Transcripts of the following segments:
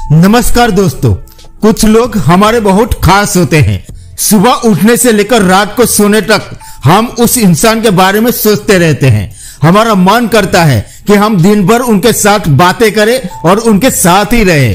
नमस्कार दोस्तों, कुछ लोग हमारे बहुत खास होते हैं। सुबह उठने से लेकर रात को सोने तक हम उस इंसान के बारे में सोचते रहते हैं। हमारा मन करता है कि हम दिन भर उनके साथ बातें करें और उनके साथ ही रहे।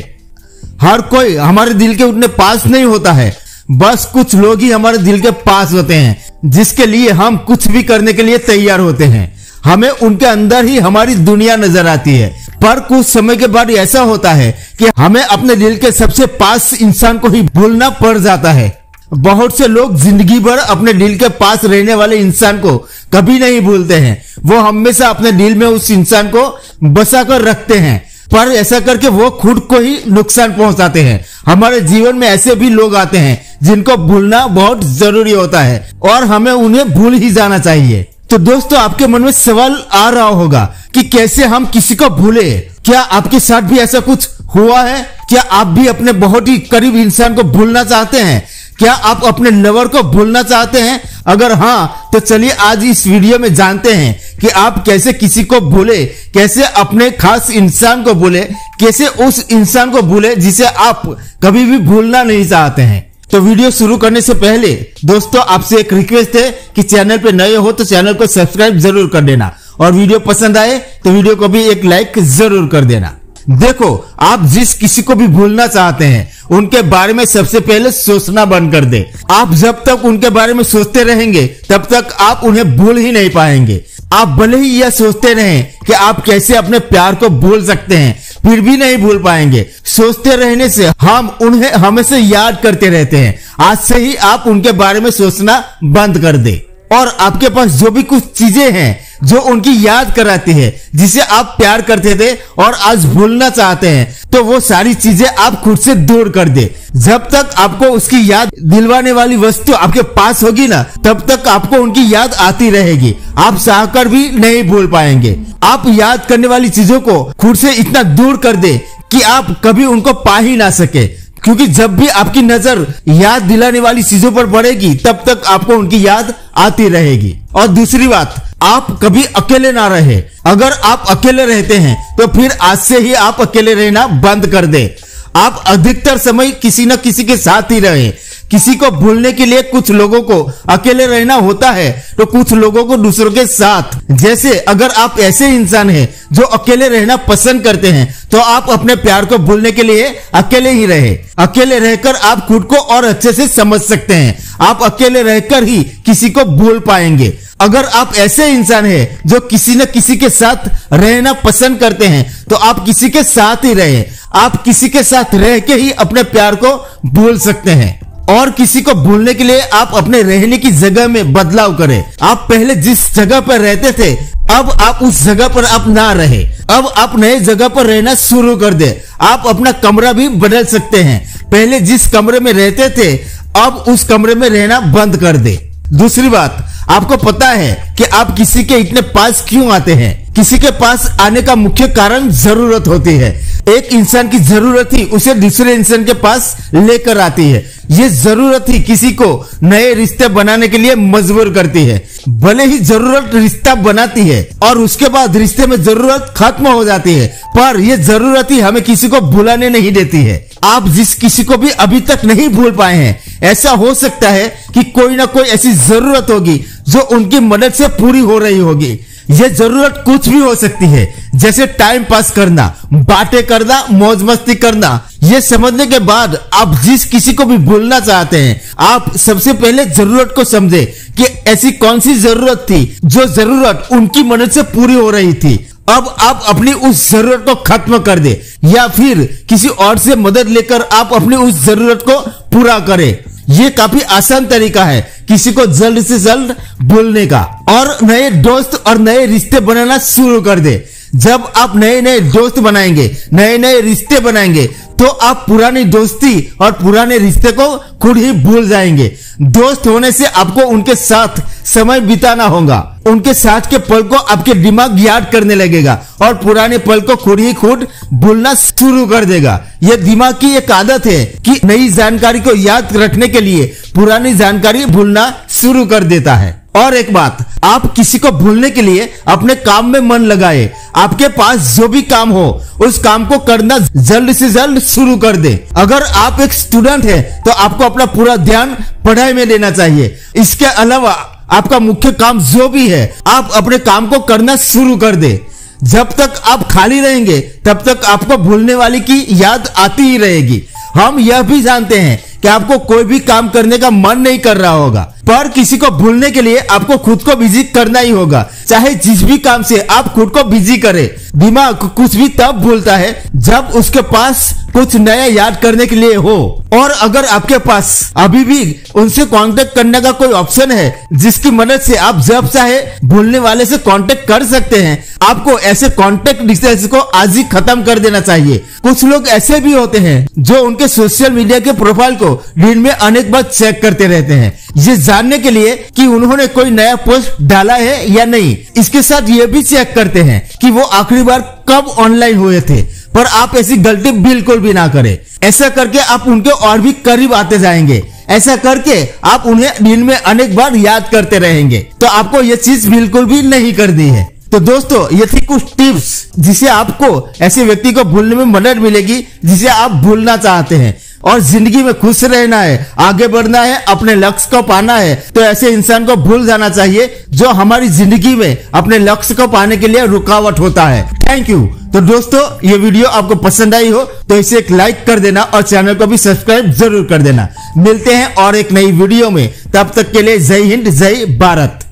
हर कोई हमारे दिल के उतने पास नहीं होता है, बस कुछ लोग ही हमारे दिल के पास होते हैं, जिसके लिए हम कुछ भी करने के लिए तैयार होते हैं। हमें उनके अंदर ही हमारी दुनिया नजर आती है, पर कुछ समय के बाद ऐसा होता है कि हमें अपने दिल के सबसे पास इंसान को ही भूलना पड़ जाता है। बहुत से लोग जिंदगी भर अपने दिल के पास रहने वाले इंसान को कभी नहीं भूलते हैं। वो हमेशा अपने दिल में उस इंसान को बसा कर रखते हैं, पर ऐसा करके वो खुद को ही नुकसान पहुंचाते हैं। हमारे जीवन में ऐसे भी लोग आते हैं जिनको भूलना बहुत जरूरी होता है और हमें उन्हें भूल ही जाना चाहिए। तो दोस्तों, आपके मन में सवाल आ रहा होगा कि कैसे हम किसी को भूले। क्या आपके साथ भी ऐसा कुछ हुआ है? क्या आप भी अपने बहुत ही करीब इंसान को भूलना चाहते हैं? क्या आप अपने लवर को भूलना चाहते हैं? अगर हाँ, तो चलिए आज इस वीडियो में जानते हैं कि आप कैसे किसी को भूले, कैसे अपने खास इंसान को भूले, कैसे उस इंसान को भूले जिसे आप कभी भी भूलना नहीं चाहते हैं। तो वीडियो शुरू करने से पहले दोस्तों, आपसे एक रिक्वेस्ट है कि चैनल पे नए हो तो चैनल को सब्सक्राइब जरूर कर देना और वीडियो पसंद आए तो वीडियो को भी एक लाइक जरूर कर देना। देखो, आप जिस किसी को भी भूलना चाहते हैं उनके बारे में सबसे पहले सोचना बंद कर दे। आप जब तक उनके बारे में सोचते रहेंगे तब तक आप उन्हें भूल ही नहीं पाएंगे। आप भले ही यह सोचते रहें कि आप कैसे अपने प्यार को भूल सकते हैं, फिर भी नहीं भूल पाएंगे। सोचते रहने से हम उन्हें हमेशा याद करते रहते हैं। आज से ही आप उनके बारे में सोचना बंद कर दे और आपके पास जो भी कुछ चीजें हैं जो उनकी याद कराती है, जिसे आप प्यार करते थे और आज भूलना चाहते हैं, तो वो सारी चीजें आप खुद से दूर कर दे। जब तक आपको उसकी याद दिलवाने वाली वस्तु आपके पास होगी ना, तब तक आपको उनकी याद आती रहेगी। आप चाहकर भी नहीं भूल पाएंगे। आप याद करने वाली चीजों को खुद से इतना दूर कर दे कि आप कभी उनको पा ही ना सके, क्योंकि जब भी आपकी नजर याद दिलाने वाली चीजों पर पड़ेगी तब तक आपको उनकी याद आती रहेगी। और दूसरी बात, आप कभी अकेले ना रहे। अगर आप अकेले रहते हैं तो फिर आज से ही आप अकेले रहना बंद कर दे। आप अधिकतर समय किसी न किसी के साथ ही रहे। किसी को भूलने के लिए कुछ लोगों को अकेले रहना होता है तो कुछ लोगों को दूसरों के साथ। जैसे अगर आप ऐसे इंसान हैं जो अकेले रहना पसंद करते हैं तो आप अपने प्यार को भूलने के लिए अकेले ही रहे। अकेले रहकर आप खुद को और अच्छे से समझ सकते हैं। आप अकेले रहकर ही किसी को भूल पाएंगे। अगर आप ऐसे इंसान हैं जो किसी न किसी के साथ रहना पसंद करते हैं तो आप किसी के साथ ही रहे। आप किसी के साथ रह के ही अपने प्यार को भूल सकते हैं। और किसी को भूलने के लिए आप अपने रहने की जगह में बदलाव करें। आप पहले जिस जगह पर रहते थे, अब आप उस जगह पर आप ना रहे। अब आप नए जगह पर रहना शुरू कर दे। आप अपना कमरा भी बदल सकते हैं। पहले जिस कमरे में रहते थे, अब उस कमरे में रहना बंद कर दे। दूसरी बात, आपको पता है कि आप किसी के इतने पास क्यों आते हैं? किसी के पास आने का मुख्य कारण जरूरत होती है। एक इंसान की जरूरत ही उसे दूसरे इंसान के पास लेकर आती है। ये जरूरत ही किसी को नए रिश्ते बनाने के लिए मजबूर करती है। भले ही जरूरत रिश्ता बनाती है और उसके बाद रिश्ते में जरूरत खत्म हो जाती है, पर यह जरूरत ही हमें किसी को भुलाने नहीं देती है। आप जिस किसी को भी अभी तक नहीं भूल पाए हैं, ऐसा हो सकता है कि कोई ना कोई ऐसी जरूरत होगी जो उनकी मदद से पूरी हो रही होगी। ये जरूरत कुछ भी हो सकती है, जैसे टाइम पास करना, बातें करना, मौज मस्ती करना। ये समझने के बाद आप जिस किसी को भी भूलना चाहते हैं, आप सबसे पहले जरूरत को समझे कि ऐसी कौन सी जरूरत थी जो जरूरत उनकी मदद से पूरी हो रही थी। अब आप अपनी उस जरूरत को खत्म कर दे या फिर किसी और से मदद लेकर आप अपनी उस जरूरत को पूरा करें। ये काफी आसान तरीका है किसी को जल्द से जल्द भूलने का। और नए दोस्त और नए रिश्ते बनाना शुरू कर दे। जब आप नए नए दोस्त बनाएंगे, नए नए रिश्ते बनाएंगे, तो आप पुरानी दोस्ती और पुराने रिश्ते को खुद ही भूल जाएंगे। दोस्त होने से आपको उनके साथ समय बिताना होगा। उनके साथ के पल को आपके दिमाग याद करने लगेगा और पुराने पल को खुद ही खुद भूलना शुरू कर देगा। यह दिमाग की एक आदत है कि नई जानकारी को याद रखने के लिए पुरानी जानकारी भूलना शुरू कर देता है। और एक बात, आप किसी को भूलने के लिए अपने काम में मन लगाए। आपके पास जो भी काम हो उस काम को करना जल्द से जल्द शुरू कर दे। अगर आप एक स्टूडेंट हैं तो आपको अपना पूरा ध्यान पढ़ाई में देना चाहिए। इसके अलावा आपका मुख्य काम जो भी है आप अपने काम को करना शुरू कर दे। जब तक आप खाली रहेंगे तब तक आपको भूलने वाली की याद आती ही रहेगी। हम यह भी जानते हैं कि आपको कोई भी काम करने का मन नहीं कर रहा होगा, पर किसी को भूलने के लिए आपको खुद को बिजी करना ही होगा। चाहे जिस भी काम से आप खुद को बिजी करें, दिमाग कुछ भी तब भूलता है जब उसके पास कुछ नया याद करने के लिए हो। और अगर आपके पास अभी भी उनसे कांटेक्ट करने का कोई ऑप्शन है जिसकी मदद से आप जब चाहे भूलने वाले से कांटेक्ट कर सकते हैं, आपको ऐसे कांटेक्ट डिटेल्स को आज ही खत्म कर देना चाहिए। कुछ लोग ऐसे भी होते हैं जो उनके सोशल मीडिया के प्रोफाइल को दिन में अनेक बार चेक करते रहते हैं, ये जानने के लिए कि उन्होंने कोई नया पोस्ट डाला है या नहीं। इसके साथ ये भी चेक करते हैं कि वो आखिरी बार कब ऑनलाइन हुए थे। पर आप ऐसी गलती बिल्कुल भी ना करें। ऐसा करके आप उनके और भी करीब आते जाएंगे। ऐसा करके आप उन्हें दिन में अनेक बार याद करते रहेंगे। तो आपको ये चीज बिल्कुल भी नहीं करनी है। तो दोस्तों, ये थी कुछ टिप्स जिसे आपको ऐसे व्यक्ति को भूलने में मदद मिलेगी जिसे आप भूलना चाहते हैं। और जिंदगी में खुश रहना है, आगे बढ़ना है, अपने लक्ष्य को पाना है, तो ऐसे इंसान को भूल जाना चाहिए जो हमारी जिंदगी में अपने लक्ष्य को पाने के लिए रुकावट होता है। Thank you. तो दोस्तों, ये वीडियो आपको पसंद आई हो तो इसे एक लाइक कर देना और चैनल को भी सब्सक्राइब जरूर कर देना। मिलते हैं और एक नई वीडियो में, तब तक के लिए जय हिंद, जय भारत।